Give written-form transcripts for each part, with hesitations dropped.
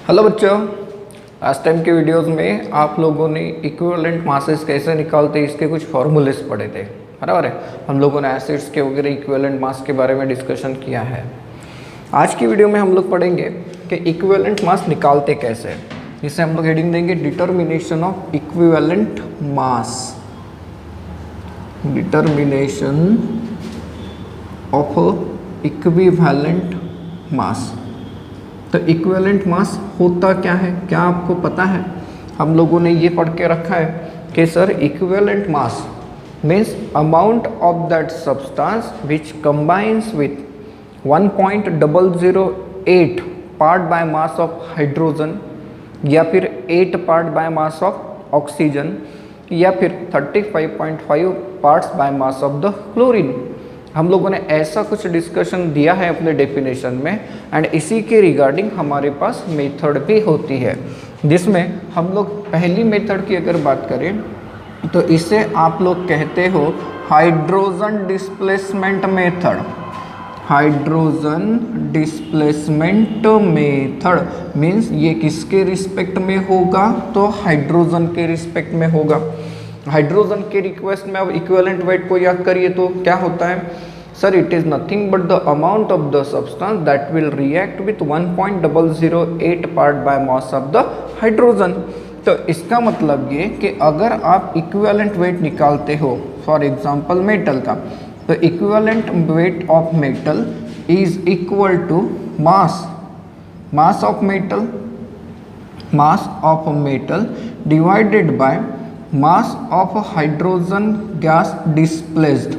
Hello बच्चों, last time के videos में आप लोगों ने इक्विवेलेंट मासेस कैसे निकालते हैं इसके कुछ फॉर्मूलेस पढ़े थे, बराबर है। हम लोगों ने एसिड्स के वगैरह इक्विवेलेंट मास के बारे में डिस्कशन किया है। आज की वीडियो में हम लोग पढ़ेंगे कि इक्विवेलेंट मास निकालते कैसे। जिसे हम लोग हेडिंग देंगे determination of equivalent mass. Determination of equivalent mass. तो इक्विवेलेंट मास होता क्या है, क्या आपको पता है? हम लोगों ने ये पढ़ के रखा है कि sir equivalent mass means amount of that substance which combines with 1.008 part by mass of hydrogen, या फिर 8 part by mass of oxygen, या फिर 35.5 parts bye mass of the chlorine. हम लोगों ने ऐसा कुछ डिस्कशन दिया है अपने डेफिनेशन में, एंड इसी के रिगार्डिंग हमारे पास मेथड भी होती है, जिसमें हम लोग पहली मेथड की अगर बात करें तो इसे आप लोग कहते हो hydrogen displacement method. Hydrogen displacement method means ये किसके रिस्पेक्ट में होगा? तो हाइड्रोजन के रिस्पेक्ट में होगा। हाइड्रोजन के रिक्वेस्ट में अब इक्विवेलेंट वेट को याद करिए तो क्या होता है? Sir it is nothing but the amount of the substance that will react with 1.008 part by mass of the hydrogen. तो इसका मतलब ये कि अगर आप इक्विवेलेंट वेट निकालते हो फॉर एग्जांपल मेटल का, तो equivalent weight of metal is equal to mass of metal divided by mass of hydrogen gas displaced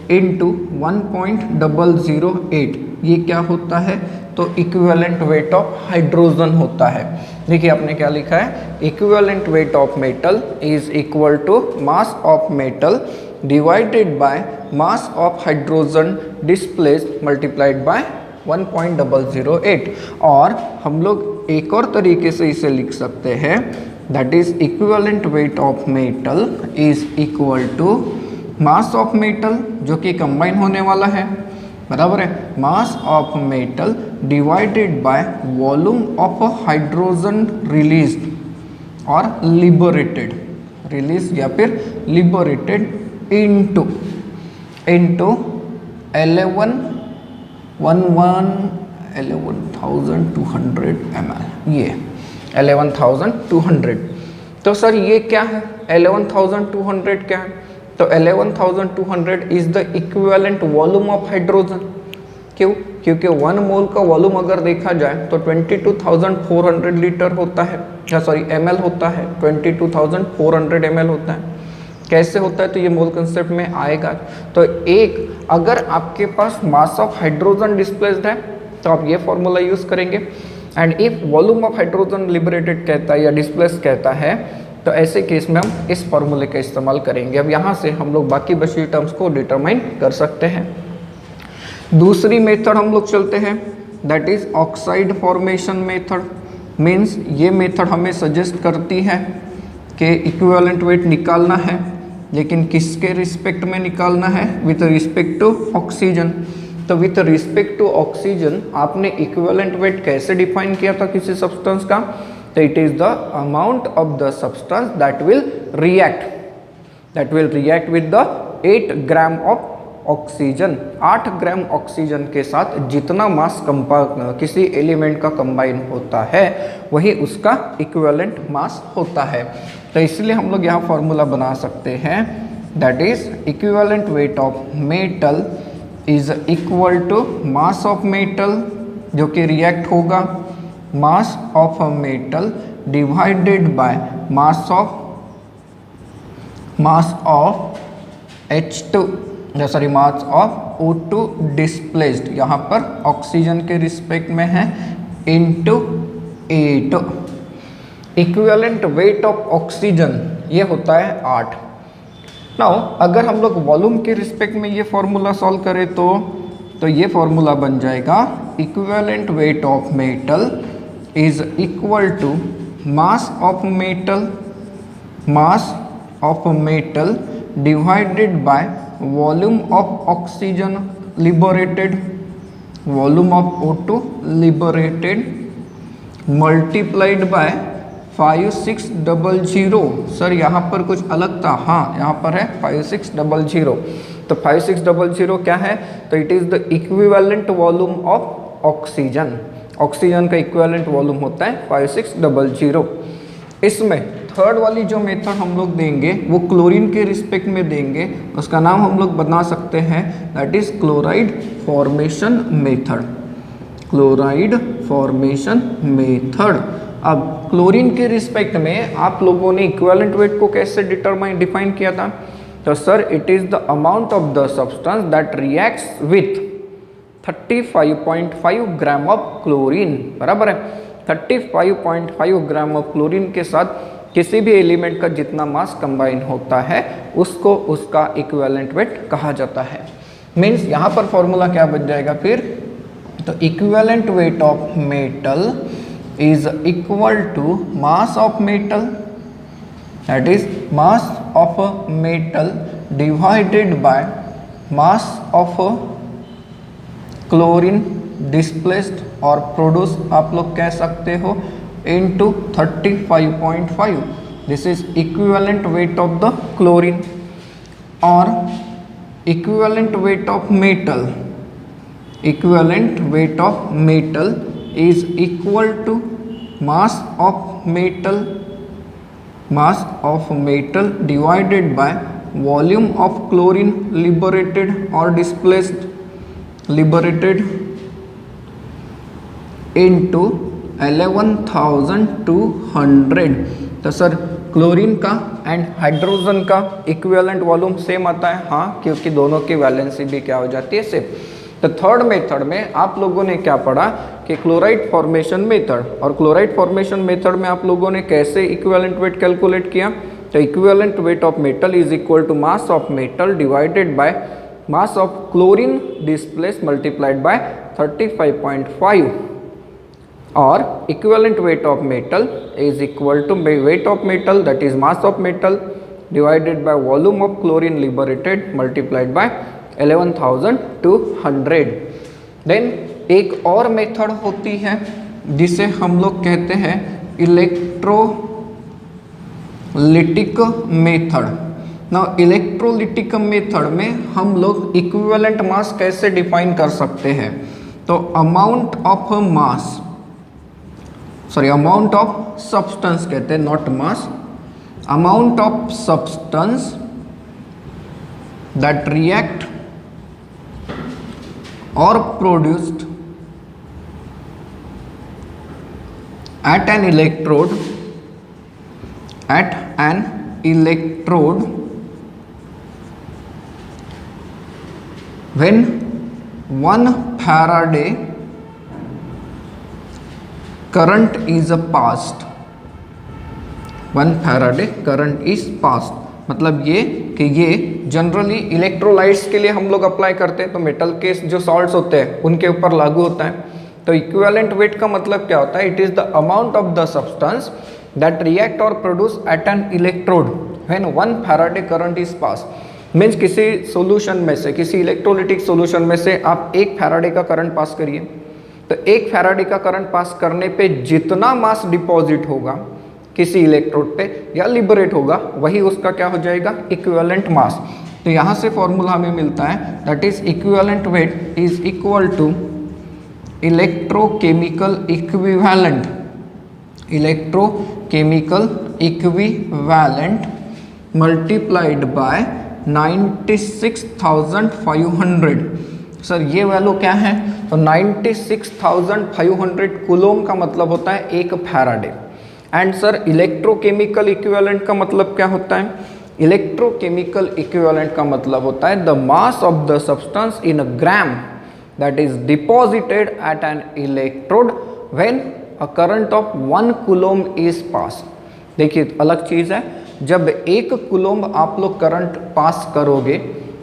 into 1.008। ये क्या होता है? तो इक्विवेलेंट वेट ऑफ हाइड्रोजन होता है। देखिए आपने क्या लिखा है, equivalent weight of metal is equal to mass of metal divided by mass of hydrogen displaced multiplied by 1.008। और हम लोग एक और तरीके से इसे लिख सकते हैं, that is equivalent weight of metal is equal to mass of metal जो कि कंबाइन होने वाला है, बराबर है, mass of metal divided by volume of hydrogen released और लिबरेटेड, रिलीज या फिर लिबरेटेड इनटू 11,200 ml। ये 11,200। तो सर ये क्या है? 11,200 क्या है? तो 11,200 is the equivalent volume of hydrogen. क्यों? क्योंकि 1 मोल का वॉल्यूम अगर देखा जाए तो 22,400 लीटर होता है, सॉरी ml होता है, 22,400 ml होता है। कैसे होता है? तो ये मोल कंसेप्ट में आएगा। तो एक अगर आपके पास मास ऑफ हाइड्रोजन डिस्प्लेस्ड है तो आप ये फॉर्मूला यूज करेंगे, and if volume of hydrogen liberated कहता है या डिस्प्लेस कहता है तो ऐसे केस में हम इस फॉर्मूले का इस्तेमाल करेंगे। अब यहाँ से हम लोग बाकी बची टर्म्स को डिटरमाइन कर सकते हैं। दूसरी मेथड हम लोग चलते हैं, that is oxide formation method. Means ये मेथड हमें सजेस्ट करती है कि इक्विवेलेंट वेट निकालना है, लेकिन किसके रिस्पेक्ट में निकालना है? With respect to oxygen. तो विथ रिस्पेक्ट टू ऑक्सीजन आपने इक्विवेलेंट वेट कैसे डिफाइन किया था किसी सब्सटेंस का? तो it is the amount of the substance that will react with the 8 gram of oxygen. 8 gram oxygen के साथ जितना मास किसी एलिमेंट का कंबाइन होता है वही उसका इक्विवेलेंट मास होता है। तो इसलिए हम लोग यहाँ फॉर्मूला बना सकते हैं, that is equivalent weight of metal is equal to mass of metal जो कि रिएक्ट होगा, mass of metal divided by mass of H2, sorry mass of O2 displaced, यहाँ पर ऑक्सीजन के रिस्पेक्ट में है, into 8। Equivalent weight of oxygen ये होता है 8। नाउ अगर हम लोग वॉल्यूम के रिस्पेक्ट में ये फॉर्मूला सॉल्व करें तो ये फॉर्मूला बन जाएगा equivalent weight of metal is equal to mass of metal divided by volume of oxygen liberated volume of O2 liberated multiplied by 5600। Sir यहाँ पर कुछ अलग था, हाँ यहाँ पर है 5600। तो 5600 क्या है? तो it is the equivalent volume of oxygen. Oxygen का इक्विवेलेंट वॉल्यूम होता है 5600। इसमें थर्ड वाली जो मेथड हम लोग देंगे वो क्लोरीन के रिस्पेक्ट में देंगे, उसका नाम हम लोग बना सकते हैं, that is chloride formation method. Chloride formation method. अब क्लोरीन के रिस्पेक्ट में आप लोगों ने इक्विवेलेंट वेट को कैसे डिफाइन किया था? तो sir it is the amount of the substance that reacts with 35.5 gram of chlorine, बराबर है। 35.5 ग्राम ऑफ क्लोरीन के साथ किसी भी एलिमेंट का जितना मास कंबाइन होता है उसको उसका इक्विवेलेंट वेट कहा जाता है। मीन्स यहाँ पर फॉर्मूला क्या बन जाएगा फिर? तो equivalent weight of metal is equal to mass of metal, that is mass of a metal divided by mass of a chlorine displaced और produced आप लोग कह सकते हो into 35.5। this is equivalent weight of the chlorine। और equivalent weight of metal, equivalent weight of metal is equal to mass of metal divided by volume of chlorine liberated or displaced, liberated into 11,200। तो sir chlorine का and hydrogen का equivalent volume same आता है, हाँ, क्योंकि दोनों की valency भी क्या हो जाती है, सेम। तो थर्ड मेथड में आप लोगों ने क्या पढ़ा कि क्लोराइड फॉर्मेशन मेथड, और क्लोराइड फॉर्मेशन मेथड में आप लोगों ने कैसे इक्विवेलेंट वेट कैलकुलेट किया? तो equivalent weight of metal is equal to mass of metal divided by mass of chlorine displace multiplied by 35.5, और equivalent weight of metal is equal to weight of metal that is mass of metal divided by volume of chlorine liberated multiplied by 11,200। Then एक और method होती है जिसे हम लोग कहते हैं इलेक्ट्रोलिटिक मेथड। ना इलेक्ट्रोलिटिक मेथड में हम लोग इक्विवेलेंट मास कैसे डिफाइन कर सकते हैं? तो amount of mass, sorry amount of substance कहते हैं, not mass, amount of substance that react or produced at an electrode when 1 Faraday current is passed, 1 Faraday current is passed। मतलब ये कि ये जनरली इलेक्ट्रोलाइट्स के लिए हम लोग अप्लाई करते हैं, तो मेटल के जो सॉल्ट्स होते हैं उनके ऊपर लागू होता है। तो इक्विवेलेंट वेट का मतलब क्या होता है? It is the amount of the substance that react और produce at an electrode when 1 Faraday current is pass. Means किसी सोल्यूशन में से, किसी इलेक्ट्रोलिटिक सोल्यूशन में से आप 1 फैराडे का करंट पास करिए, तो 1 फैराडे का करंट पास करने पे जितना मास डिपॉजिट होगा किसी इलेक्ट्रोड पे या लिबरेट होगा, वही उसका क्या हो जाएगा? Equivalent mass. तो यहाँ से फॉर्मूला हमें मिलता है that is equivalent weight is equal to electrochemical equivalent, electrochemical equivalent multiplied by 96,500। Sir ये वैल्यू क्या है? तो 96,500 कूलोम का मतलब होता है 1 Faraday. And sir electrochemical equivalent का मतलब क्या होता है? इलेक्ट्रोकेमिकल इक्विवेलेंट का मतलब होता है the mass of the substance in a gram that is deposited at an electrode when a current of 1 coulomb is pass. देखिए अलग चीज़ है, जब 1 कूलोम आप लोग करंट पास करोगे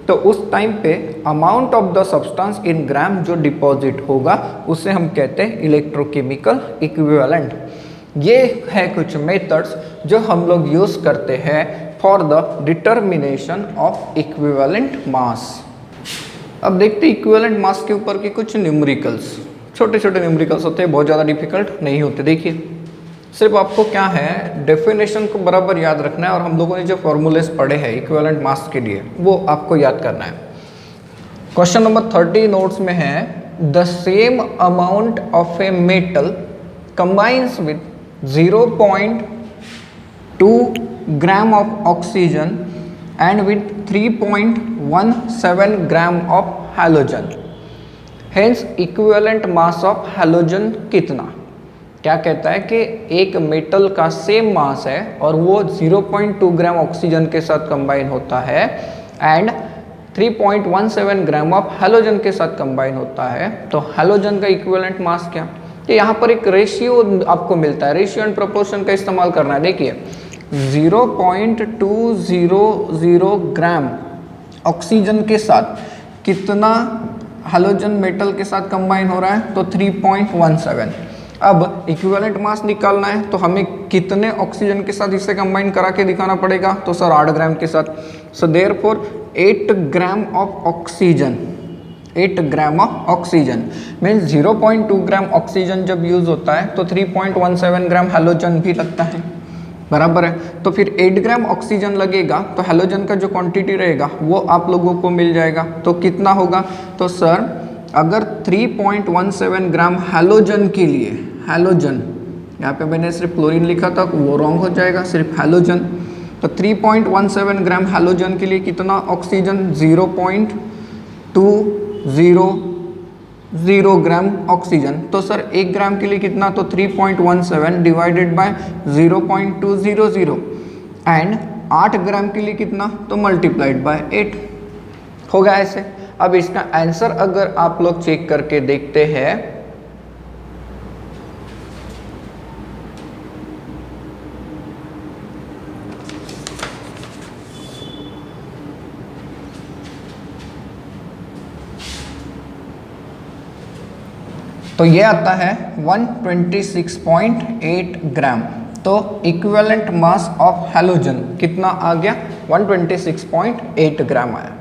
तो उस टाइम पे amount of the substance in gram जो डिपॉजिट होगा उसे हम कहते हैं इलेक्ट्रोकेमिकल इक्विवेलेंट। ये है कुछ मेथड्स जो हम लोग यूज़ करते हैं for the determination of equivalent mass. अब देखते हैं इक्विवेलेंट मास के ऊपर की कुछ न्यूमेरिकल्स, छोटे छोटे न्यूमेरिकल्स होते हैं, बहुत ज़्यादा डिफिकल्ट नहीं होते। देखिए सिर्फ आपको क्या है डेफिनेशन को बराबर याद रखना है और हम लोगों ने जो फॉर्मूलेस पढ़े हैं इक्विवेलेंट मास के लिए वो आपको याद करना है। क्वेश्चन नंबर 30 नोट्स में है the same amount of a metal combines with 0.2 gram of oxygen and with 3.17 gram of halogen, hence equivalent mass of halogen कितना। क्या कहता है कि एक मेटल का सेम मास है और वो 0.2 ग्राम ऑक्सीजन के साथ कंबाइन होता है एंड 3.17 ग्राम ऑफ हैलोजन के साथ कंबाइन होता है, तो हैलोजन का इक्विवेलेंट मास क्या। तो यहाँ पर एक रेशियो आपको मिलता है, रेशियो एंड प्रोपोर्शन का इस्तेमाल करना है। देखिए 0.200 ग्राम ऑक्सीजन के साथ कितना हैलोजन मेटल के साथ कंबाइन हो रहा है, तो 3.17। अब इक्विवेलेंट मास निकालना है तो हमें कितने ऑक्सीजन के साथ इसे कंबाइन करा के दिखाना पड़ेगा, तो सर 8 ग्राम के साथ। So therefore 8 gram of oxygen, 8 gram of oxygen means 0.2 gram oxygen जब यूज होता है तो 3.17 ग्राम हैलोजन भी लगता है, बराबर है। तो फिर 8 ग्राम ऑक्सीजन लगेगा तो हैलोजन का जो क्वांटिटी रहेगा वो आप लोगों को मिल जाएगा, तो कितना होगा। तो सर अगर 3.17 ग्राम हैलोजन के लिए, हैलोजन यहाँ पे मैंने सिर्फ क्लोरीन लिखा था वो रॉन्ग हो जाएगा, सिर्फ हैलोजन। तो 3.17 ग्राम हैलोजन के लिए कितना ऑक्सीजन, 0.200 ग्राम ऑक्सीजन। तो सर 1 ग्राम के लिए कितना, तो 3.17 डिवाइडेड बाय 0.200 एंड 8 ग्राम के लिए कितना, तो मल्टीप्लाइड बाय 8 होगा ऐसे। अब इसका आंसर अगर आप लोग चेक करके देखते हैं तो ये आता है 126.8 ग्राम। तो इक्विवेलेंट मास ऑफ हैलोजन कितना आ गया, 126.8 ग्राम आया।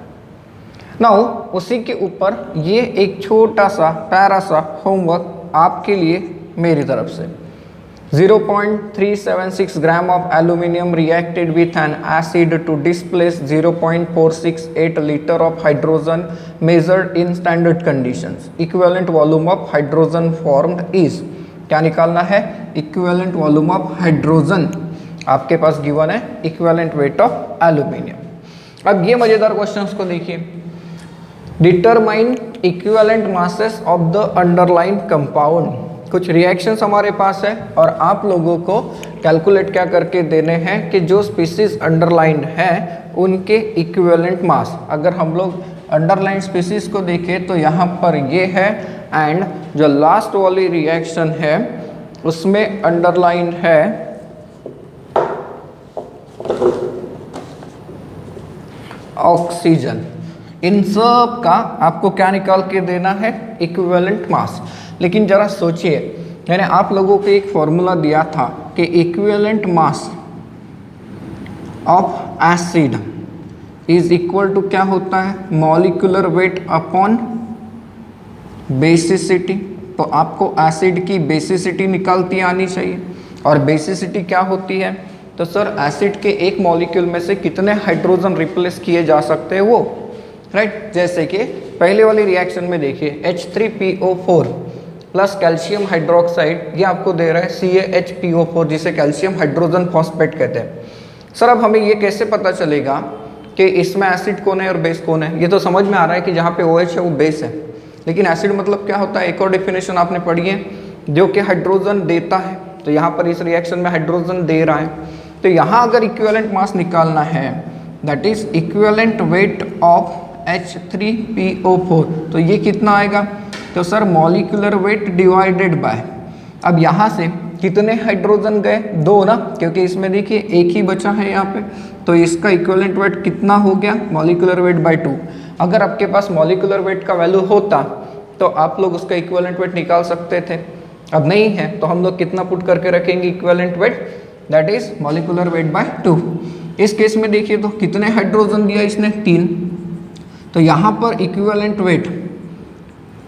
नाउ उसी के ऊपर ये एक छोटा सा प्यारा सा होमवर्क आपके लिए मेरी तरफ से। 0.376 gram of aluminium reacted with an acid to displace 0.468 litre of hydrogen measured in standard conditions, equivalent volume of hydrogen formed is. क्या निकालना है, इक्विवेलेंट वॉल्यूम ऑफ हाइड्रोजन। आपके पास गिवन है इक्विवेलेंट वेट ऑफ एल्यूमिनियम। अब ये मजेदार questions को देखिए, determine equivalent masses of the underline compound. कुछ रिएक्शंस हमारे पास है और आप लोगों को कैलकुलेट क्या करके देने हैं कि जो स्पीसीज अंडरलाइन है उनके इक्विवेलेंट मास। अगर हम लोग अंडरलाइन स्पीसीज को देखें तो यहाँ पर ये है एंड जो लास्ट वाली रिएक्शन है उसमें अंडरलाइन है ऑक्सीजन। इन सब का आपको क्या निकाल के देना है, इक्विवेलेंट मास। लेकिन जरा सोचिए, मैंने आप लोगों को एक फॉर्मूला दिया था कि equivalent mass of acid is equal to क्या होता है, मॉलिक्यूलर वेट अपॉन बेसिसिटी। तो आपको एसिड की बेसिसिटी निकालती आनी चाहिए। और बेसिसिटी क्या होती है, तो सर एसिड के एक मॉलिक्यूल में से कितने हाइड्रोजन रिप्लेस किए जा सकते हैं वो, राइट। जैसे कि पहले वाली रिएक्शन में देखिए H3PO4 प्लस कैल्शियम हाइड्रोक्साइड, ये आपको दे रहा है CaHPO4 जिसे कैल्शियम हाइड्रोजन फॉस्फेट कहते हैं। सर अब हमें ये कैसे पता चलेगा कि इसमें एसिड कौन है और बेस कौन है। ये तो समझ में आ रहा है कि जहाँ पे OH है वो बेस है, लेकिन एसिड मतलब क्या होता है, एक और डेफिनेशन आपने पढ़ी है, जो कि हाइड्रोजन देता है। तो यहाँ पर इस रिएक्शन में हाइड्रोजन दे रहा है। तो यहाँ अगर इक्विवेलेंट मास निकालना है, that is equivalent weight of H3PO4, तो ये कितना आएगा, तो sir molecular weight divided by, अब यहाँ से कितने हाइड्रोजन गए, 2 ना, क्योंकि इसमें देखिए एक ही बचा है यहाँ पे, तो इसका इक्विवेलेंट वेट कितना हो गया, मॉलिक्यूलर वेट बाय 2। अगर आपके पास मॉलिक्यूलर वेट का वैल्यू होता तो आप लोग उसका इक्विवेलेंट वेट निकाल सकते थे, अब नहीं है तो हम लोग कितना पुट करके रखेंगे equivalent weight, that is molecular weight by 2। इस केस में देखिए तो कितने हाइड्रोजन दिया इसने, 3, तो यहाँ पर इक्विवेलेंट वेट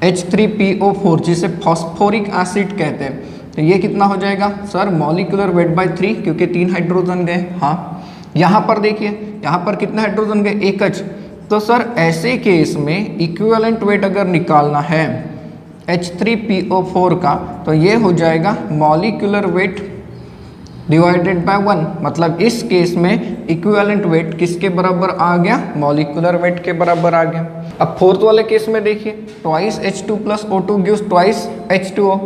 H3PO4 जिसे फॉस्फोरिक एसिड कहते हैं, तो ये कितना हो जाएगा सर मॉलिक्यूलर वेट बाय 3, क्योंकि 3 हाइड्रोजन गए। हाँ, यहाँ पर देखिए, यहाँ पर कितने हाइड्रोजन गए, एक H। तो सर ऐसे केस में इक्विवेलेंट वेट अगर निकालना है H3PO4 का, तो ये हो जाएगा मॉलिक्यूलर वेट डिवाइडेड बाय 1, मतलब इस केस में इक्विवेलेंट वेट किसके बराबर आ गया, मॉलिक्यूलर वेट के बराबर आ गया। अब फोर्थ वाले केस में देखिए, twice H2 plus O2 gives twice H2O।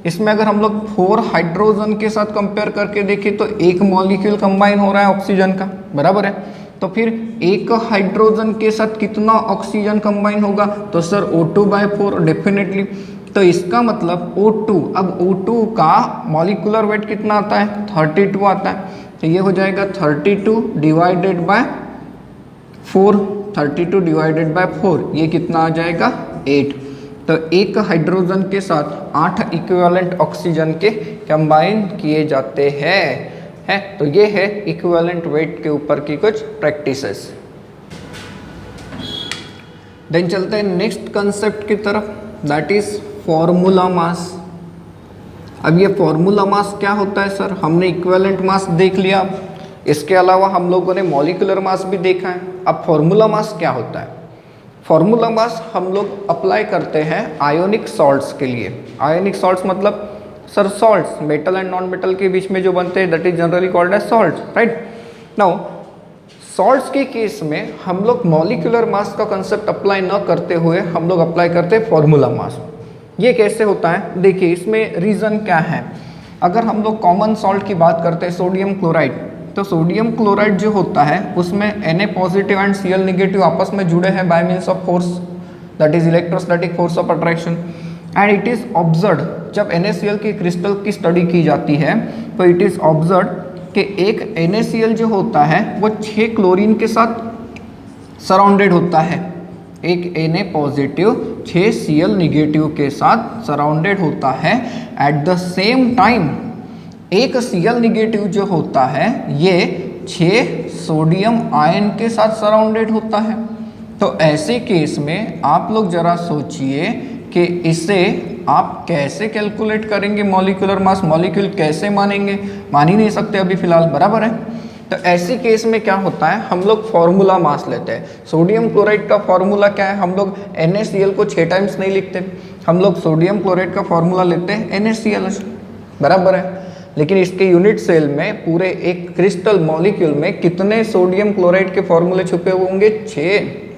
इसमें अगर हम लोग 4 हाइड्रोजन के साथ कंपेयर करके देखें तो एक मॉलिक्यूल कंबाइन हो रहा है ऑक्सीजन का, बराबर है। तो फिर एक हाइड्रोजन के साथ कितना ऑक्सीजन कंबाइन होगा, तो सर O2/4 डेफिनेटली। तो इसका मतलब O2, अब O2 का मॉलिक्यूलर वेट कितना आता है, 32 आता है। तो ये हो जाएगा 32 डिवाइडेड बाय 4, 32 डिवाइडेड बाय 4, ये कितना आ जाएगा 8। तो एक हाइड्रोजन के साथ 8 इक्विवेलेंट ऑक्सीजन के कंबाइन किए जाते हैं। तो ये है इक्विवेलेंट वेट के ऊपर की कुछ प्रैक्टिसेस। देन चलते हैं नेक्स्ट कंसेप्ट की तरफ, दैट इज फॉर्मूला मास। अब ये फॉर्मूला मास क्या होता है सर, हमने इक्विवेलेंट मास देख लिया, इसके अलावा हम लोगों ने मॉलिक्यूलर मास भी देखा है। अब फॉर्मूला मास क्या होता है, फॉर्मूला मास हम लोग अप्लाई करते हैं आयोनिक सॉल्ट्स के लिए। आयोनिक सॉल्ट्स मतलब sir salts, metal and non metal के बीच में जो बनते हैं, that is generally called as salt, right. Now salts के केस में हम लोग मॉलिक्यूलर मास का कंसेप्ट अप्लाई न करते हुए हम लोग अप्लाई करते हैं फॉर्मूला मास। ये कैसे होता है, देखिए इसमें रीज़न क्या है। अगर हम लोग कॉमन सॉल्ट की बात करते हैं सोडियम क्लोराइड, तो सोडियम क्लोराइड जो होता है उसमें Na positive and Cl negative आपस में जुड़े हैं bye means of force, that is electrostatic force of attraction. And it is observed, जब NaCl की क्रिस्टल की स्टडी की जाती है तो इट इज़ ऑब्जर्व्ड कि एक NaCl जो होता है वो 6 क्लोरीन के साथ सराउंडेड होता है। एक Na पॉजिटिव 6 Cl नेगेटिव के साथ सराउंडेड होता है। एट द सेम टाइम एक Cl नेगेटिव जो होता है ये 6 सोडियम आयन के साथ सराउंडेड होता है। तो ऐसे केस में आप लोग जरा सोचिए कि इसे आप कैसे कैलकुलेट करेंगे मॉलिक्यूलर मास, मॉलिक्यूल कैसे मानेंगे, मान ही नहीं सकते अभी फिलहाल, बराबर है। तो ऐसी केस में क्या होता है, हम लोग फॉर्मूला मास लेते हैं। सोडियम क्लोराइड का फॉर्मूला क्या है, हम लोग NaCl को 6 टाइम्स नहीं लिखते, हम लोग सोडियम क्लोराइड का फॉर्मूला लेते हैं NaCl, बराबर है। लेकिन इसके यूनिट सेल में पूरे एक क्रिस्टल मॉलिक्यूल में कितने सोडियम क्लोराइड के फॉर्मूले छुपे हुए होंगे, 6।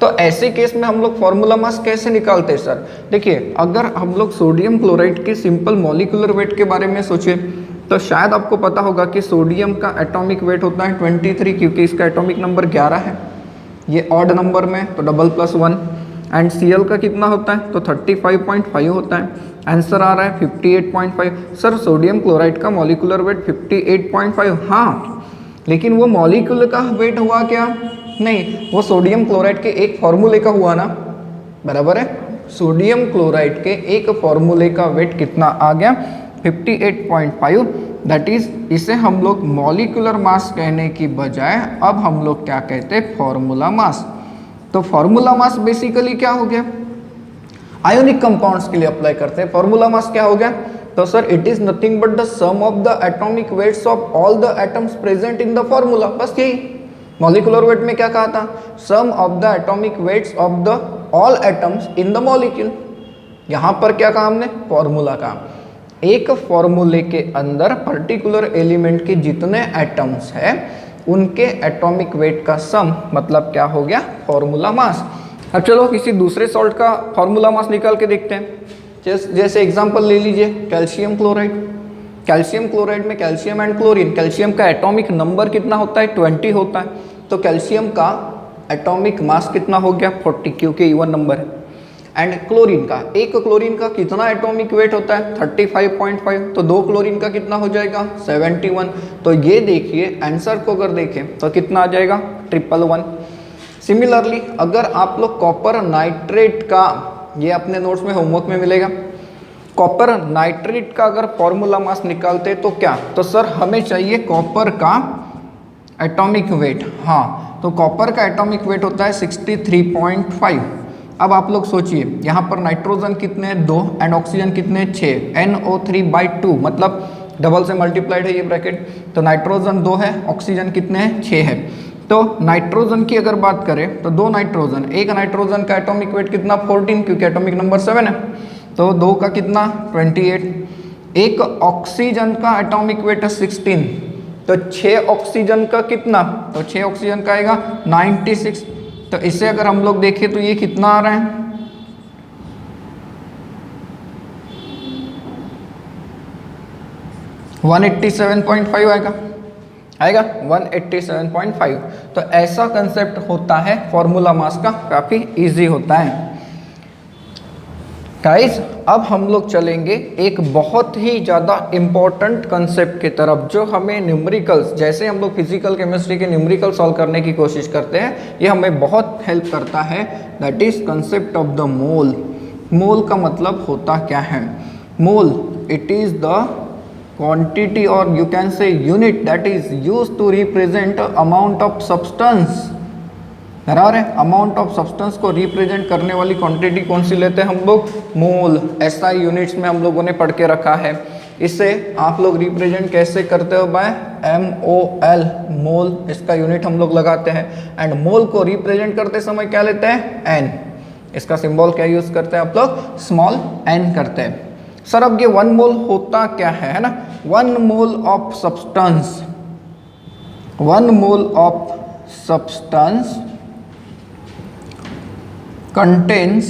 तो ऐसे केस में हम लोग फॉर्मूला मास कैसे निकालते हैं सर, देखिए अगर हम लोग सोडियम क्लोराइड के सिंपल मॉलिक्यूलर वेट के बारे में सोचे तो शायद आपको पता होगा कि सोडियम का एटॉमिक वेट होता है 23, क्योंकि इसका एटॉमिक नंबर 11 है, ये ऑड नंबर में तो डबल प्लस 1। एंड Cl का कितना होता है, तो 35.5 होता है। आंसर आ रहा है 58.5। सर सोडियम क्लोराइड का मॉलिक्यूलर वेट 58.5, हाँ, लेकिन वो मॉलिक्यूल का वेट हुआ क्या, नहीं, वो सोडियम क्लोराइड के एक फॉर्मूले का हुआ ना, बराबर है। सोडियम क्लोराइड के एक फॉर्मूले का वेट कितना आ गया, 58.5। दैट इज, इसे हम लोग मॉलिक्यूलर मास कहने की बजाय अब हम लोग क्या कहते हैं, फॉर्मूला मास। तो फॉर्मूला मास बेसिकली क्या हो गया, आयोनिक कंपाउंड्स के लिए अप्लाई करते हैं। फॉर्मूला मास क्या हो गया, तो sir it is nothing but the sum of the atomic weights of all the atoms present in the formula, बस यही। मॉलिक्यूलर वेट में क्या कहा था, sum of the atomic weights of the all atoms in the molecule. यहाँ पर क्या कहा हमने, फॉर्मूला का। एक फॉर्मूले के अंदर पर्टिकुलर एलिमेंट के जितने एटम्स हैं उनके एटॉमिक वेट का सम, मतलब क्या हो गया, फॉर्मूला मास। अब चलो किसी दूसरे सॉल्ट का फॉर्मूला मास निकाल के देखते हैं। जैसे एग्जांपल ले लीजिए कैल्शियम क्लोराइड। कैल्शियम क्लोराइड में कैल्शियम एंड क्लोरीन, कैल्शियम का एटॉमिक नंबर कितना होता है, 20 होता है। तो कैल्शियम का एटॉमिक मास कितना हो गया, 40, क्योंकि इवन नंबर है। एंड क्लोरीन का, एक क्लोरीन का कितना एटॉमिक वेट होता है, 35.5। तो 2 क्लोरीन का कितना हो जाएगा, 71। तो ये देखिए आंसर को अगर देखें तो कितना आ जाएगा, 111। सिमिलरली अगर आप लोग कॉपर नाइट्रेट का, ये अपने नोट्स में होमवर्क में मिलेगा, कॉपर नाइट्रेट का अगर फॉर्मूला मास निकालते तो क्या, तो सर हमें चाहिए कॉपर का एटॉमिक वेट। हाँ, तो कॉपर का एटॉमिक वेट होता है 63.5। अब आप लोग सोचिए यहाँ पर नाइट्रोजन कितने हैं 2 एंड ऑक्सीजन कितने हैं 6, NO3/2 मतलब डबल से मल्टीप्लाइड है ये ब्रैकेट, तो नाइट्रोजन 2 है, ऑक्सीजन कितने हैं 6 है। तो नाइट्रोजन की अगर बात करें तो 2 नाइट्रोजन, एक नाइट्रोजन का एटॉमिक वेट कितना 14 क्योंकि एटॉमिक नंबर 7 है, तो 2 का कितना 28। एक ऑक्सीजन का एटॉमिक वेट है 16, तो 6 ऑक्सीजन का कितना, तो 6 ऑक्सीजन का आएगा 96। तो इसे अगर हम लोग देखें तो ये कितना आ रहा है 187.5 आएगा 187.5। तो ऐसा कंसेप्ट होता है फॉर्मूला मास का, काफी इजी होता है गाइस। अब हम लोग चलेंगे एक बहुत ही ज़्यादा इम्पोर्टेंट कंसेप्ट की तरफ जो हमें न्यूमेरिकल्स, जैसे हम लोग फिजिकल केमिस्ट्री के न्यूमेरिकल सॉल्व करने की कोशिश करते हैं, ये हमें बहुत हेल्प करता है। That is concept of the mole. Mole का मतलब होता क्या है? Mole it is the quantity और you can say unit that is used to represent amount of substance. बराबर है, अमाउंट ऑफ सब्सटेंस को रिप्रेजेंट करने वाली क्वांटिटी कौन सी लेते हैं हम लोग? मोल। SI यूनिट्स में हम लोगों ने पढ़ के रखा है। इसे आप लोग रिप्रेजेंट कैसे करते हो? बाय MOL, मोल इसका यूनिट हम लोग लगाते हैं। एंड मोल को रिप्रेजेंट करते समय क्या लेते हैं? N। इसका सिंबल क्या यूज करते हैं आप लोग? स्मॉल n करते हैं। सर अब ये 1 मोल होता क्या है ना? 1 mole of substance, 1 mole of substance contains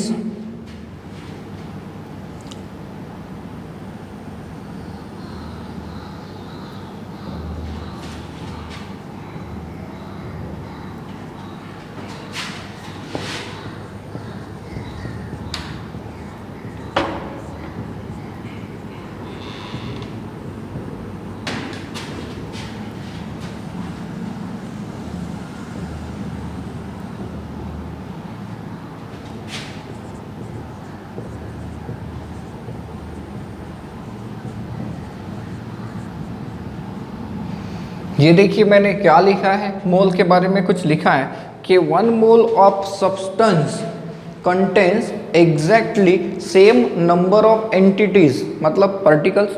ये देखिए मैंने क्या लिखा है, मोल के बारे में कुछ लिखा है कि 1 mole of substance contains exactly same number of entities, मतलब particles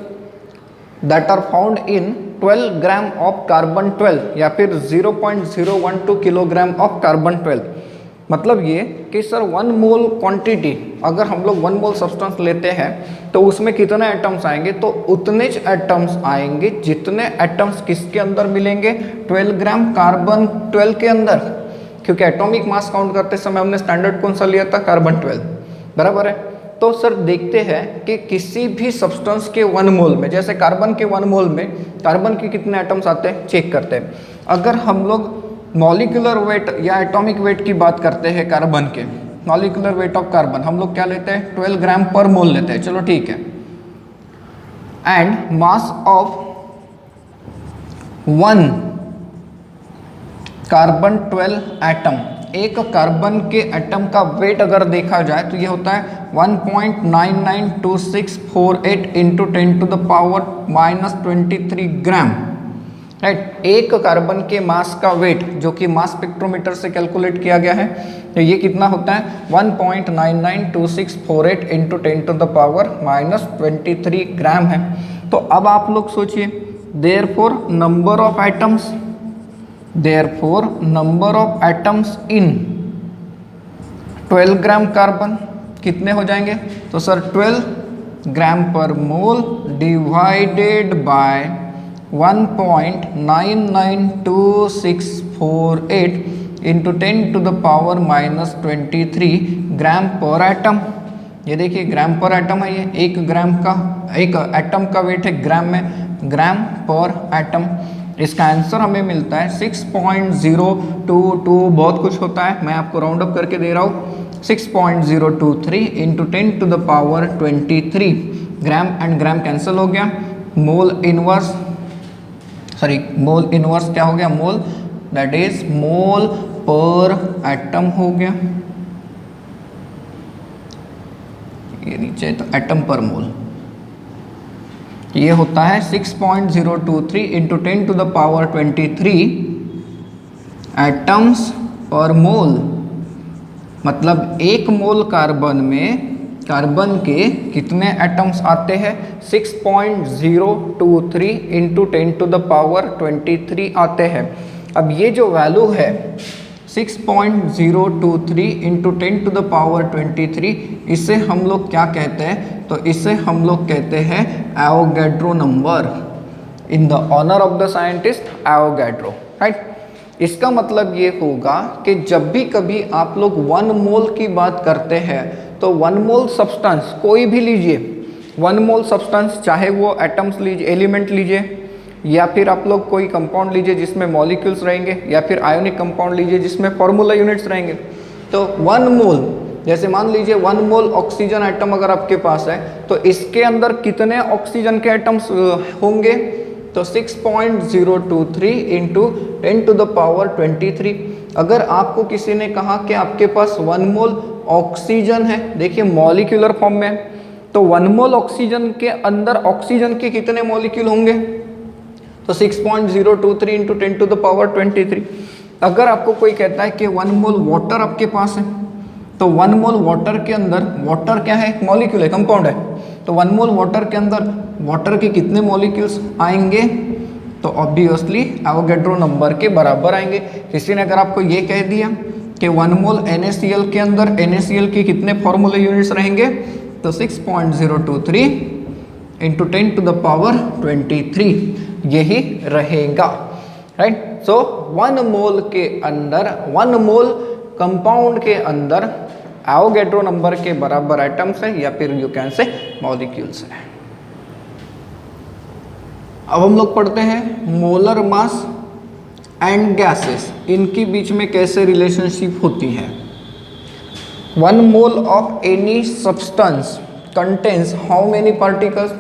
that are found in 12 gram of carbon 12 या फिर 0.012 किलोग्राम ऑफ कार्बन 12। मतलब ये कि सर 1 मोल क्वांटिटी, अगर हम लोग 1 मोल सब्सटेंस लेते हैं तो उसमें कितने एटम्स आएंगे? तो उतने एटम्स आएंगे जितने एटम्स किसके अंदर मिलेंगे? 12 ग्राम कार्बन 12 के अंदर, क्योंकि एटॉमिक मास काउंट करते समय हमने स्टैंडर्ड कौन सा लिया था? कार्बन 12। बराबर है। तो सर देखते हैं कि किसी भी सब्सटेंस के 1 मोल में, जैसे कार्बन के 1 मोल में कार्बन के कितने एटम्स आते हैं, चेक करते हैं। अगर हम लोग मॉलिक्यूलर वेट या एटॉमिक वेट की बात करते हैं कार्बन के, मॉलिक्यूलर वेट ऑफ कार्बन हम लोग क्या लेते हैं? 12 ग्राम पर मोल लेते हैं, चलो ठीक है। And mass of 1 carbon 12 atom, एक कार्बन के एटम का वेट अगर देखा जाए तो ये होता है 1.992648 into 10 to the power -23 gram. Right, एक कार्बन के मास का वेट जो कि मास स्पेक्ट्रोमीटर से कैलकुलेट किया गया है, तो ये कितना होता है? 1.992648 into 10 to the power -23 gram है। तो अब आप लोग सोचिए, therefore number of atoms, therefore number of atoms in 12 gram carbon कितने हो जाएंगे? तो sir 12 gram per mole divided by 1.992648 into 10 to the power -23 gram per atom. ये देखिए ग्राम पर एटम है, ये एक ग्राम का, एक एटम का वेट है ग्राम में, ग्राम पर एटम। इसका आंसर हमें मिलता है 6.022, बहुत कुछ होता है, मैं आपको राउंड अप करके दे रहा हूँ, 6.023 into 10 to the power 23। Gram and gram cancel हो गया, mole inverse, sorry mole inverse क्या हो गया? मोल, दैट इज मोल पर एटम हो गया, ये नीचे तो एटम पर मोल, ये होता है 6.023 into 10 to the power 23 atoms per mole, मतलब एक मोल कार्बन में कार्बन के कितने एटम्स आते हैं? 6.023 इंटू 10⁻23 आते हैं। अब ये जो वैल्यू है 6.023 इंटू 10⁻23, इसे हम लोग क्या कहते हैं? तो इसे हम लोग कहते हैं Avogadro number, in the honour of the scientist Avogadro, right. इसका मतलब ये होगा कि जब भी कभी आप लोग 1 मोल की बात करते हैं तो 1 मोल सब्सटेंस कोई भी लीजिए, 1 मोल सब्सटेंस चाहे वो एटम्स लीजिए, एलिमेंट लीजिए, या फिर आप लोग कोई कंपाउंड लीजिए जिसमें मॉलिक्यूल्स रहेंगे, या फिर आयोनिक कंपाउंड लीजिए जिसमें फॉर्मूला यूनिट्स रहेंगे। तो 1 मोल, जैसे मान लीजिए 1 मोल ऑक्सीजन एटम अगर आपके पास है तो इसके अंदर कितने ऑक्सीजन के एटम्स होंगे? तो 6.023 इंटू 10⁻23। अगर आपको किसी ने कहा कि आपके पास 1 मोल ऑक्सीजन है, देखिए मॉलिक्यूलर फॉर्म में, तो 1 मोल ऑक्सीजन के अंदर ऑक्सीजन के कितने मॉलिक्यूल होंगे? तो 6.023 इंटू 10⁻23। अगर आपको कोई कहता है कि 1 मोल वाटर आपके पास है, तो 1 मोल वाटर के अंदर, वाटर क्या है? मॉलिक्यूल है, कंपाउंड है, तो 1 मोल वाटर के अंदर वाटर के कितने मॉलिक्यूल्स आएंगे? तो ऑब्वियसली एवोगैड्रो नंबर के बराबर आएंगे। किसी ने अगर आपको ये कह दिया कि 1 मोल NaCl के अंदर NaCl के कितने फॉर्मूला यूनिट्स रहेंगे? तो 6.023 इंटू 10⁻23 यही रहेगा, राइट। सो 1 मोल के अंदर, 1 मोल कंपाउंड के अंदर एवोगैड्रो नंबर के बराबर एटम्स है, या फिर यू कैन से मॉलिक्यूल्स है। अब हम लोग पढ़ते हैं मोलर मास एंड गैसेस, इनके बीच में कैसे रिलेशनशिप होती है। 1 mole of any substance contains how many particles?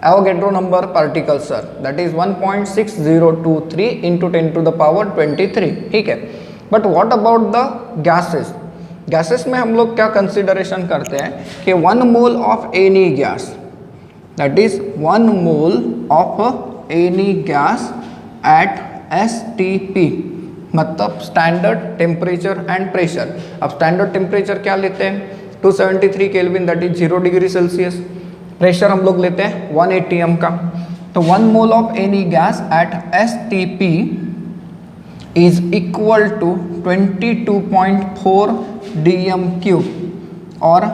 Avogadro number particles sir, that is 1.6023 into 10⁻23, ठीक है। But what about the gases? Gases में हम लोग क्या कंसिडरेशन करते हैं कि 1 mole of any gas, that is 1 mole of any gas at STP, मतलब स्टैंडर्ड टेम्परेचर एंड प्रेशर। अब स्टैंडर्ड टेम्परेचर क्या लेते हैं? 273 kelvin, that is 0 degree Celsius. Pressure हम लोग लेते हैं 1 atm का। तो 1 mole of any gas at STP is equal to 22.4 dm³ और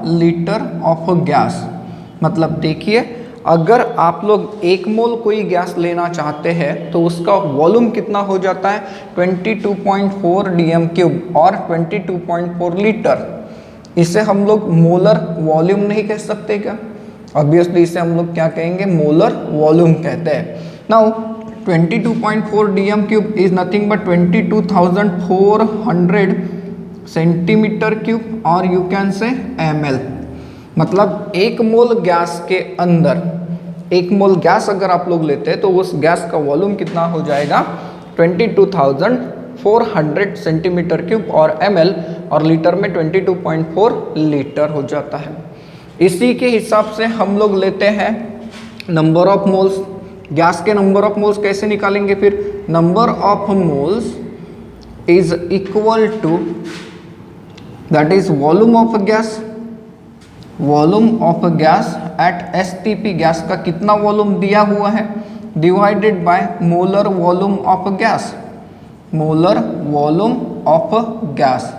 लीटर ऑफ गैस। मतलब देखिए, अगर आप लोग 1 मोल कोई गैस लेना चाहते हैं तो उसका वॉल्यूम कितना हो जाता है? 22.4 dm³ और 22.4 लीटर। इसे हम लोग मोलर वॉल्यूम नहीं कह सकते क्या? ऑब्वियसली इसे हम लोग क्या कहेंगे? मोलर वॉल्यूम कहते हैं। Now 22.4 dm³ is nothing but 22,400 centimetre cube, और यू कैन से ml। मतलब 1 मोल गैस के अंदर, 1 मोल गैस अगर आप लोग लेते हैं तो उस गैस का वॉल्यूम कितना हो जाएगा? 22,400 सेंटीमीटर क्यूब और ml, और लीटर में 22.4 लीटर हो जाता है। इसी के हिसाब से हम लोग लेते हैं नंबर ऑफ मोल्स। गैस के नंबर ऑफ मोल्स कैसे निकालेंगे फिर? Number of moles is equal to, that is volume of gas, volume of gas at STP, gas का कितना वॉल्यूम दिया हुआ है, divided by molar volume of gas, molar volume of gas,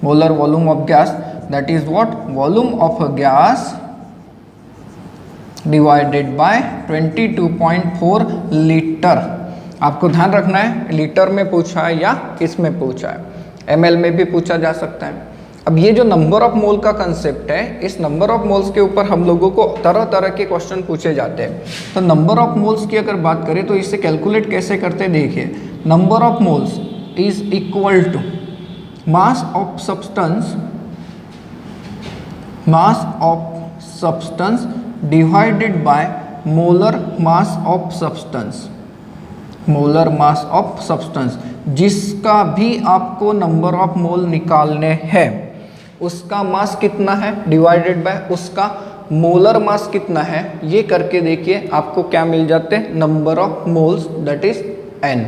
molar volume of gas, that is what? Volume of gas divided by 22.4 litre. आपको ध्यान रखना है litre में पूछा है या किस में पूछा है, ml में भी पूछा जा सकता है। अब ये जो नंबर ऑफ मोल का कंसेप्ट है, इस नंबर ऑफ मोल्स के ऊपर हम लोगों को तरह तरह के क्वेश्चन पूछे जाते हैं। तो नंबर ऑफ मोल्स की अगर बात करें तो इसे कैलकुलेट कैसे करते हैं, देखिए number of moles is equal to mass of substance, mass of substance divided by molar mass of substance, molar mass of substance. जिसका भी आपको नंबर ऑफ मोल निकालने हैं उसका मास कितना है डिवाइडेड बाय उसका मोलर मास कितना है, ये करके देखिए आपको क्या मिल जाते हैं? Number of moles, that is n।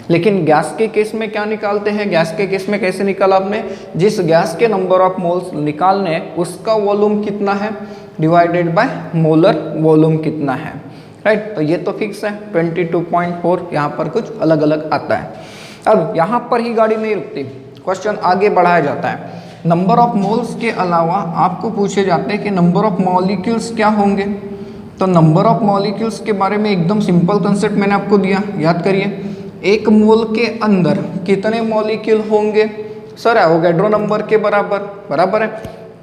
लेकिन गैस के केस में क्या निकालते हैं, गैस के केस में कैसे निकाला आपने, जिस गैस के नंबर ऑफ मोल्स निकालने उसका वॉल्यूम कितना है डिवाइडेड बाय मोलर वॉल्यूम कितना है, राइट। तो ये तो फिक्स है 22.4, यहाँ पर कुछ अलग अलग आता है। अब यहाँ पर ही गाड़ी नहीं रुकती, क्वेश्चन आगे बढ़ाया जाता है। नंबर ऑफ मोल्स के अलावा आपको पूछे जाते हैं कि नंबर ऑफ मॉलिक्यूल्स क्या होंगे। तो नंबर ऑफ मॉलिक्यूल्स के बारे में एकदम सिंपल कंसेप्ट मैंने आपको दिया, याद करिए। एक मोल के अंदर कितने मॉलिक्यूल होंगे सर, एवोगैड्रो नंबर के बराबर है,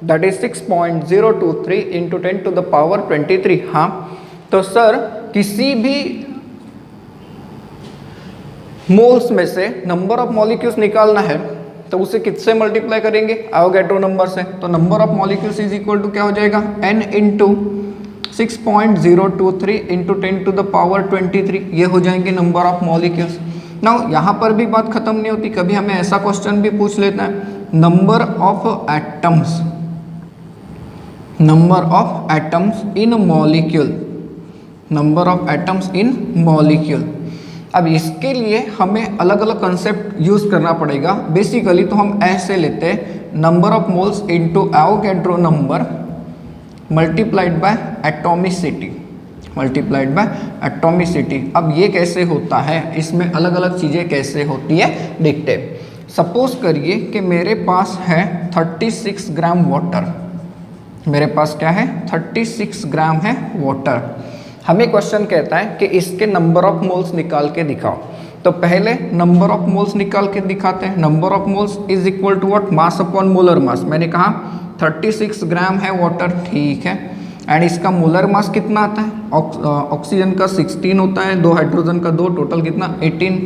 that is 6.023 into 10 to the power 23। हाँ, तो सर किसी भी मोल्स में से नंबर ऑफ मॉलिक्यूल्स निकालना है तो उसे किससे मल्टीप्लाई करेंगे, एवोगैड्रो नंबर से। तो number of molecules is equal to क्या हो जाएगा, n into 6.023 into 10 to the power 23, ये हो जाएंगे नंबर ऑफ मॉलिक्यूल्स। नाउ यहाँ पर भी बात खत्म नहीं होती, कभी हमें ऐसा क्वेश्चन भी पूछ लेता है, number of atoms, number of atoms in molecule, number of atoms in molecule. अब इसके लिए हमें अलग अलग कंसेप्ट यूज करना पड़ेगा। बेसिकली तो हम ऐसे लेते हैं, number of moles into Avogadro number multiplied by atomicity, multiplied by atomicity. अब ये कैसे होता है, इसमें अलग अलग चीज़ें कैसे होती है देखते हैं। सपोज करिए कि मेरे पास है 36 ग्राम वाटर, मेरे पास क्या है 36 ग्राम है वाटर। हमें क्वेश्चन कहता है कि इसके नंबर ऑफ मोल्स निकाल के दिखाओ। तो पहले नंबर ऑफ मोल्स निकाल के दिखाते हैं। Number of moles is equal to what, mass upon molar mass. मैंने कहा 36 ग्राम है वाटर, ठीक है, एंड इसका मोलर मास कितना आता है, ऑक्सीजन का 16 होता है, 2 हाइड्रोजन का 2, टोटल कितना 18,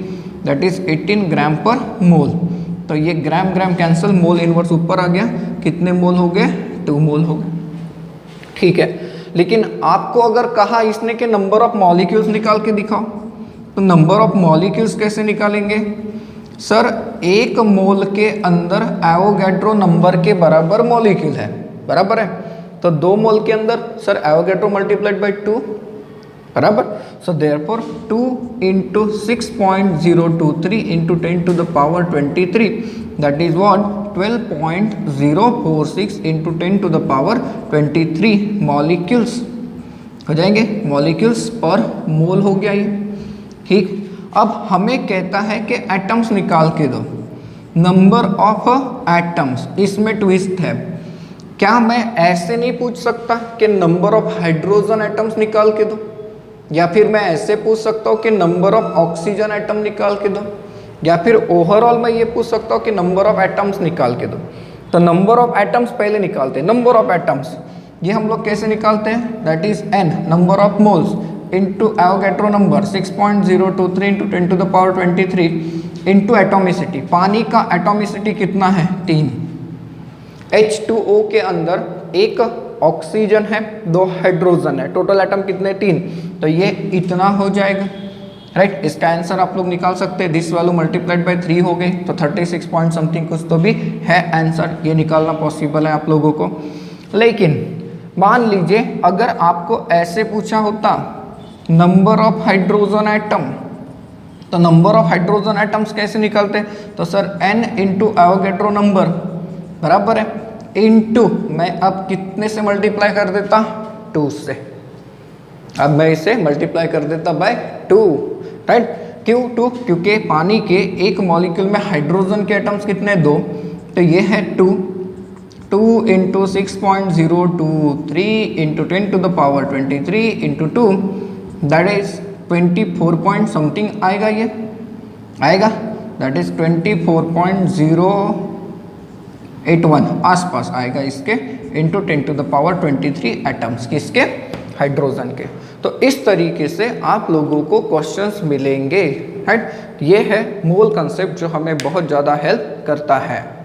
दैट इज 18 ग्राम पर मोल। तो ये ग्राम ग्राम कैंसिल, मोल इनवर्स ऊपर आ गया, कितने मोल हो गए, 2 मोल हो गए, ठीक है। लेकिन आपको अगर कहा इसने कि नंबर ऑफ मॉलिक्यूल्स निकाल के दिखाओ, तो नंबर ऑफ मॉलिक्यूल्स कैसे निकालेंगे सर, एक मोल के अंदर एवोगैड्रो नंबर के बराबर मॉलिक्यूल है, बराबर है। तो 2 मोल के अंदर सर एवोगैड्रो मल्टीप्लाइड बाय 2, बराबर। So therefore 2 into 6.023 into 10 to the power 23, that is what 12.046 into 10 to the power 23 molecules हो जाएंगे, मॉलिक्यूल्स पर मोल हो गया ये, ठीक। अब हमें कहता है कि एटम्स निकाल के दो, नंबर ऑफ एटम्स। इसमें ट्विस्ट है, क्या मैं ऐसे नहीं पूछ सकता कि नंबर ऑफ हाइड्रोजन एटम्स निकाल के दो, या फिर मैं ऐसे पूछ सकता हूँ कि नंबर ऑफ ऑक्सीजन एटम निकाल के दो, या फिर ओवरऑल मैं ये पूछ सकता हूँ कि नंबर ऑफ एटम्स निकाल के दो। तो नंबर ऑफ एटम्स पहले निकालते हैं। नंबर ऑफ एटम्स ये हम लोग कैसे निकालते हैं, that is n number of moles into Avogadro number 6.023 into 10 to the power 23 into atomicity. पानी का एटोमिसिटी कितना है 3, H2O के अंदर 1 ऑक्सीजन है, 2 हाइड्रोजन है, टोटल एटम कितने 3, तो ये इतना हो जाएगा, राइट। इसका आंसर आप लोग निकाल सकते हैं, दिस वैल्यू मल्टीप्लाइड बाय 3 हो गई, तो 36 पॉइंट समथिंग कुछ तो भी है आंसर, ये निकालना पॉसिबल है आप लोगों को। लेकिन मान लीजिए अगर आपको ऐसे पूछा होता नंबर ऑफ हाइड्रोजन एटम, तो नंबर ऑफ हाइड्रोजन एटम्स कैसे निकालते, तो sir n into Avogadro number बराबर है इंटू, मैं अब कितने से मल्टीप्लाई कर देता 2 से, अब मैं इसे मल्टीप्लाई कर देता बाय 2, राइट। क्यों 2, क्योंकि पानी के एक मॉलिक्यूल में हाइड्रोजन के एटम्स कितने 2, तो ये है 2 into 6.023 into 10 to the power 23 into 2, that is 24 point something आएगा, ये आएगा, दैट इज 24.081 आसपास आएगा इसके, into 10 to the power 23 atoms किसके, हाइड्रोजन के। तो इस तरीके से आप लोगों को क्वेश्चंस मिलेंगे, राइट। ये है मोल कंसेप्ट जो हमें बहुत ज़्यादा हेल्प करता है।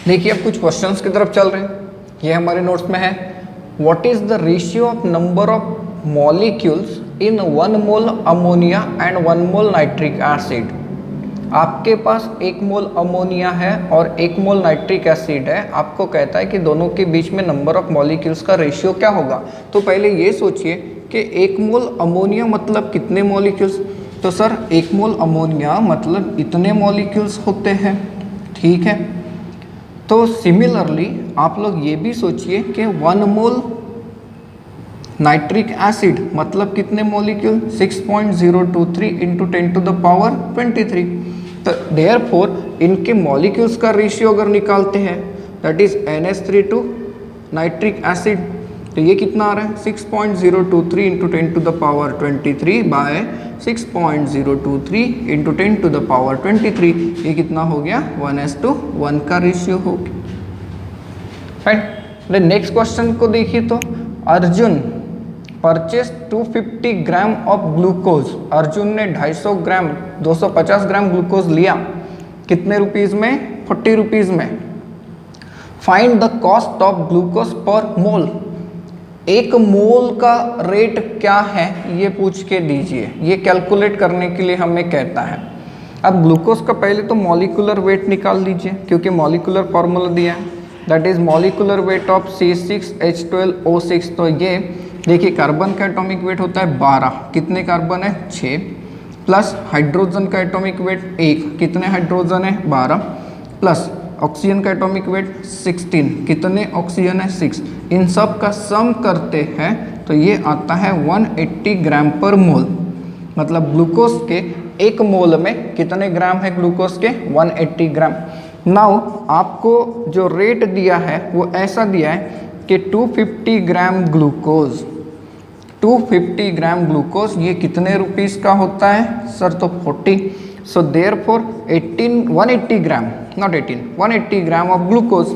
देखिए अब कुछ क्वेश्चंस की तरफ चल रहे हैं, ये हमारे नोट्स में है। What is the ratio of number of molecules in 1 mole ammonia and 1 mole nitric acid. आपके पास 1 मोल अमोनिया है और 1 मोल नाइट्रिक एसिड है, आपको कहता है कि दोनों के बीच में नंबर ऑफ मॉलिक्यूल्स का रेशियो क्या होगा। तो पहले ये सोचिए कि 1 मोल अमोनिया मतलब कितने मॉलिक्यूल्स, तो सर 1 मोल अमोनिया मतलब इतने मॉलिक्यूल्स होते हैं, ठीक है। तो सिमिलरली आप लोग ये भी सोचिए कि 1 मोल नाइट्रिक एसिड मतलब कितने molecule, 6.023 into 10 to the power 23। तो देयरफॉर इनके मॉलिक्यूल्स का रेशियो अगर निकालते हैं that is NH3 to nitric acid, तो ये कितना आ रहा है 6.023 into 10 to the power 23 by 6.023 into 10 to the power 23, ये कितना हो गया 1:1 का रेशियो हो गया। फाइन। नेक्स्ट क्वेश्चन को देखिए तो Arjun purchase 250 gram of glucose, Arjun ने 250 ग्राम 250 ग्राम ग्लूकोज लिया, कितने रुपीज में, 40 रुपीज में। Find the cost of glucose पर मोल, 1 मोल का रेट क्या है ये पूछ के दीजिए, ये कैलकुलेट करने के लिए हमें कहता है। अब ग्लूकोज का पहले तो मॉलिक्यूलर वेट निकाल लीजिए, क्योंकि मॉलिक्यूलर फॉर्मूला दिया है, that is molecular weight of C6H12O6। तो ये देखिए कार्बन का एटॉमिक वेट होता है 12, कितने कार्बन है 6, प्लस हाइड्रोजन का एटॉमिक वेट 1, कितने हाइड्रोजन है 12, प्लस ऑक्सीजन का एटॉमिक वेट 16, कितने ऑक्सीजन है 6, इन सब का सम करते हैं तो ये आता है 180 ग्राम पर मोल। मतलब ग्लूकोज के 1 मोल में कितने ग्राम है ग्लूकोज के, 180 ग्राम। नाउ आपको जो रेट दिया है वो ऐसा दिया है कि 250 ग्राम ग्लूकोज, 250 ग्राम ग्लूकोज ये कितने रुपीस का होता है सर, तो 40। So therefore 180 gram, not 18, 180 gram of glucose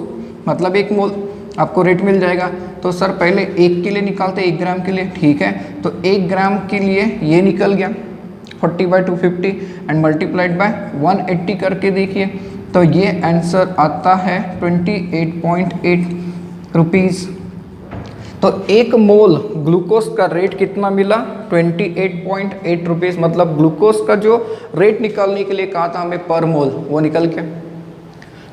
मतलब 1 मोल आपको रेट मिल जाएगा। तो सर पहले 1 के लिए निकालते, 1 ग्राम के लिए, ठीक है। तो 1 ग्राम के लिए ये निकल गया 40/250 एंड मल्टीप्लाइड बाय 180 करके देखिए, तो ये आंसर आता है 28.8 रुपीज़। तो 1 मोल ग्लूकोज का रेट कितना मिला, 28.8 रुपीज़। मतलब ग्लूकोज का जो रेट निकालने के लिए कहा था हमें पर मोल, वो निकल गया।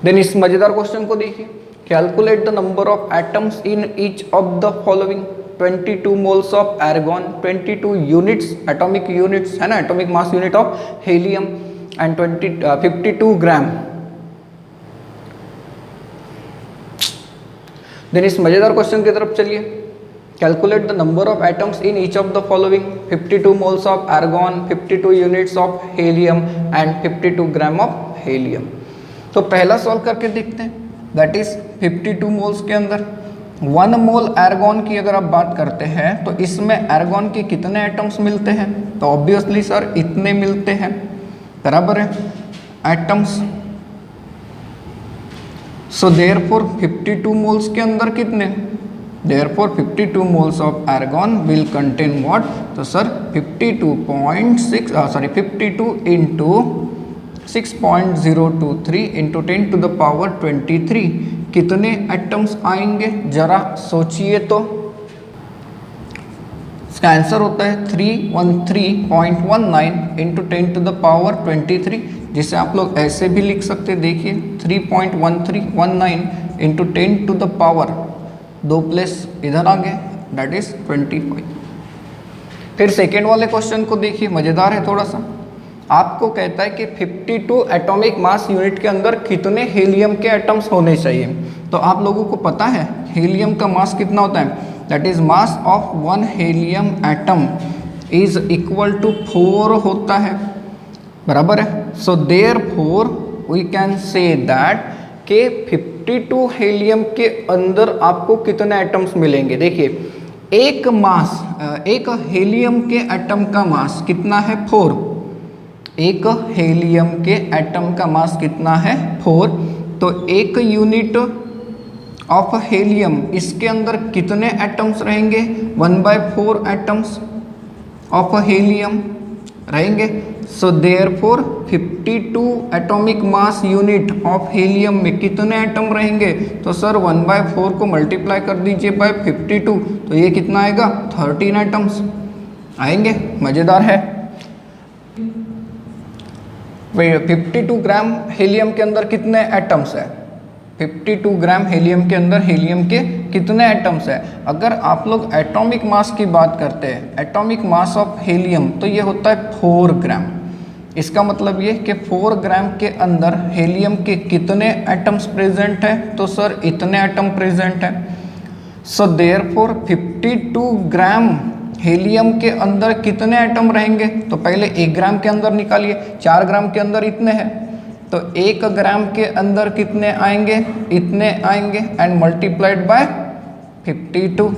देन इस मजेदार क्वेश्चन को देखिए, calculate the number of atoms in each of the following, 22 moles of argon, 22 units, atomic units है ना, atomic mass unit of helium and 52 gram. Then इस मजेदार क्वेश्चन की तरफ चलिए, calculate the number of atoms in each of the following, 52 moles of argon, 52 units of helium and 52 gram of helium. तो पहला solve करके देखते हैं, दैट इज 52 मोल्स के अंदर 1 मोल आर्गन की अगर आप बात करते हैं तो इसमें आर्गन के कितने एटम्स मिलते हैं, तो ऑब्वियसली सर इतने मिलते हैं, बराबर है एटम्स। सो देयरफॉर 52 मोल्स के अंदर कितने, therefore 52 moles of argon will contain what, तो sir 52 into 6.023 into 10 to the power 23, कितने एटम्स आएंगे जरा सोचिए। तो इसका आंसर होता है 313.19 इंटू 10 टू द पावर 23, जिसे आप लोग ऐसे भी लिख सकते, देखिए 3.1319 into 10 to the power 2 plus इधर आ गए दैट इज 25। फिर सेकेंड वाले क्वेश्चन को देखिए, मजेदार है थोड़ा सा। आपको कहता है कि 52 एटॉमिक मास यूनिट के अंदर कितने हीलियम के एटम्स होने चाहिए। तो आप लोगों को पता है हीलियम का मास कितना होता है, that is mass of 1 helium atom is equal to 4 होता है, बराबर है। So therefore we can say that के 52 हीलियम के अंदर आपको कितने एटम्स मिलेंगे। देखिए एक हीलियम के एटम का मास कितना है 4, एक हीलियम के एटम का मास कितना है 4, तो 1 यूनिट ऑफ हीलियम इसके अंदर कितने एटम्स रहेंगे, 1/4 एटम्स ऑफ हीलियम रहेंगे। So therefore 52 atomic mass unit of helium में कितने एटम रहेंगे, तो सर 1/4 को मल्टीप्लाई कर दीजिए बाय 52, तो ये कितना आएगा 13 एटम्स आएंगे। मज़ेदार है। 52 ग्राम हीलियम के अंदर कितने एटम्स है, 52 ग्राम हीलियम के अंदर हीलियम के कितने एटम्स है। अगर आप लोग एटॉमिक मास की बात करते हैं, एटॉमिक मास ऑफ हीलियम, तो ये होता है 4 ग्राम। इसका मतलब ये कि 4 ग्राम के अंदर हीलियम के कितने एटम्स प्रेजेंट है, तो सर इतने एटम प्रेजेंट है। सो देयरफॉर 52 ग्राम हीलियम के अंदर कितने एटम रहेंगे, तो पहले 1 ग्राम के अंदर निकालिए, 4 ग्राम के अंदर इतने हैं, तो 1 ग्राम के अंदर कितने आएंगे, इतने आएंगे, एंड मल्टीप्लाइड बाय 52।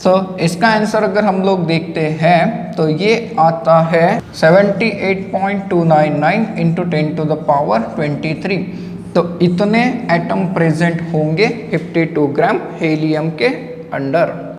सो इसका आंसर अगर हम लोग देखते हैं तो ये आता है 78.299 इंटू 10⁻23। तो इतने एटम प्रेजेंट होंगे 52 ग्राम हीलियम के अंदर।